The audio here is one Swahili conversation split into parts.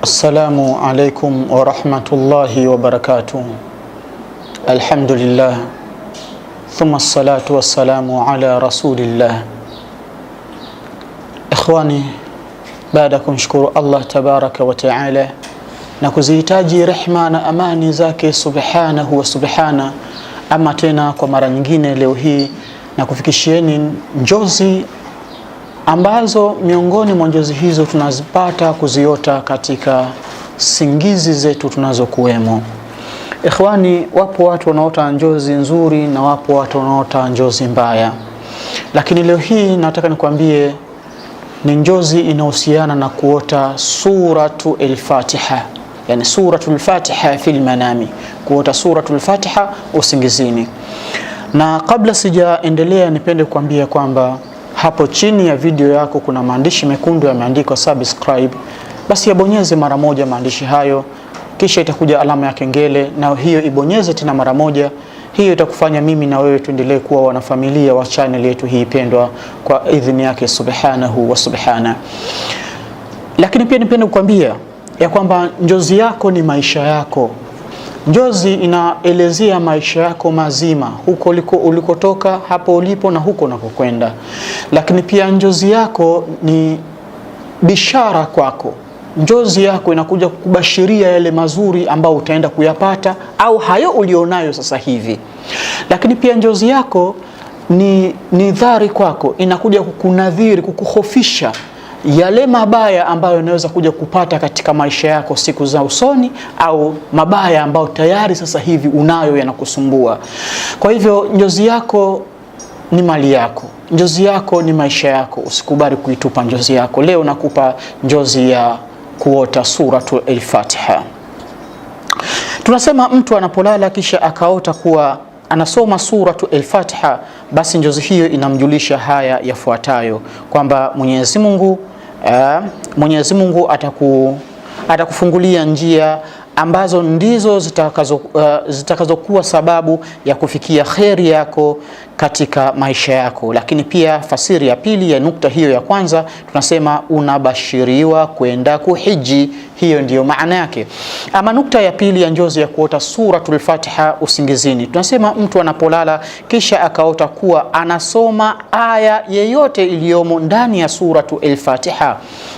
Assalamu alaikum wa rahmatullahi wa barakatuh. Alhamdulillah, thumma salatu wassalamu ala rasulillah. Ikhwani, baada kumshukuru Allah tabaraka wa taala na kuzihitaji rehma na amani zake subhanahu wa subhana, ama tena kwa mara nyingine leo hii na kufikishieni njozi ambazo miongoni mwa njozi hizo tunazipata kuziota katika singizi zetu tunazokuwemo. Ikhwani, wapo watu wanaota njozi nzuri na wapo watu wanaota njozi mbaya, lakini leo hii nataka nikwambie ni njozi inahusiana na kuota suratu al-Fatiha, yani suratu al-Fatiha fil manami, kuota suratu al-Fatiha usingizini. Na kabla sijaendelea, nipende kuambia kwamba hapo chini ya video yako kuna maandishi mekundu yameandikwa subscribe. Basi yabonyeze mara moja maandishi hayo, kisha itakuja alama ya kengele, na hiyo ibonyeze tena mara moja. Hiyo itakufanya mimi na wewe tuendelee kuwa wanafamilia wa channel yetu hii pendwa kwa idhini yake subhanahu wa subhana. Lakini pia nipende kukwambia ya kwamba njozi yako ni maisha yako. Njozi inaelezea maisha yako mazima, huko ulikotoka, hapo ulipo na huko unakokwenda. Lakini pia njozi yako ni bishara kwako. Njozi yako inakuja kukubashiria yale mazuri ambao utaenda kuyapata au hayo ulionayo sasa hivi. Lakini pia njozi yako ni dhari kwako, inakuja kukunadhiri, kukuhofisha yale mabaya ambayo yanaweza kuja kupata katika maisha yako siku za usoni, au mabaya ambayo tayari sasa hivi unayo yanakusumbua. Kwa hivyo njozi yako ni mali yako, njozi yako ni maisha yako. Usikubali kuitupa njozi yako. Leo nakupa njozi ya kuota suratu al-Fatiha. Tunasema mtu anapolala kisha akaota kuwa anasoma suratu al-Fatiha, basi njozi hiyo inamjulisha haya yafuatayo, kwamba Mwenyezi Mungu atakufungulia njia ambazo ndizo zitakazokuwa sababu ya kufikia kheri yako katika maisha yako. Lakini pia fasiri ya pili ya nukta hiyo ya kwanza, tunasema unabashiriwa kwenda kuhiji. Hiyo ndiyo maana yake. Ama nukta ya pili ya njozi ya kuota suratul Fatiha usingizini, tunasema mtu anapolala kisha akaota kuwa anasoma aya yeyote iliyomo ndani ya suratul Fatiha,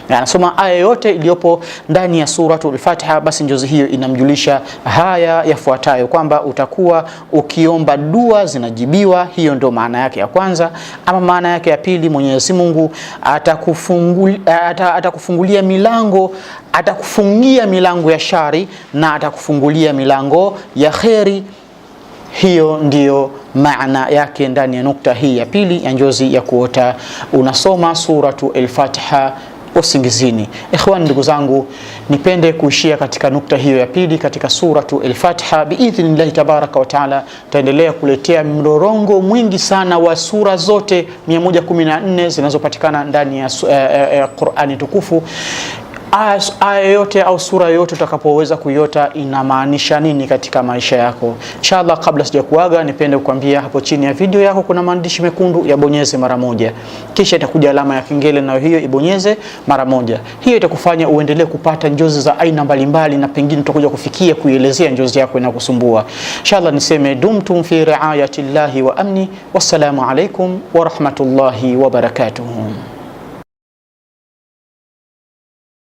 anasoma aya yote iliyopo ndani ya suratul Fatiha, basi njozi hiyo inamjulisha haya yafuatayo, kwamba utakuwa ukiomba dua zinajibiwa. Hiyo ndio maana yake ya kwanza. Ama maana yake ya pili, Mwenyezi Mungu atakufungulia milango, atakufungia milango ya shari na atakufungulia milango ya kheri. Hiyo ndiyo maana yake ndani ya nukta hii ya pili ya njozi ya kuota unasoma suratu al-Fatiha usingizini. Ikhwan, ndugu zangu, nipende kuishia katika nukta hiyo ya pili katika suratu al-Fatiha. Biidhnillahi tabaraka wa taala taendelea kuletea mrorongo mwingi sana wa sura zote 114 zinazopatikana ndani ya Qur'ani tukufu. Aya yote au sura yote utakapoweza kuiota inamaanisha nini katika maisha yako. Inshallah, kabla sijakuaga, nipende kukwambia hapo chini ya video yako kuna maandishi mekundu, yabonyeze mara moja, kisha itakuja alama ya kengele, na hiyo ibonyeze mara moja. Hiyo itakufanya uendelee kupata njozi za aina mbalimbali, na pengine utakuja kufikia kuielezea njozi yako inakusumbua. Inshallah niseme dumtum fi riayati llahi wa amni. Wassalamu alaikum wa rahmatullahi wa barakatuh.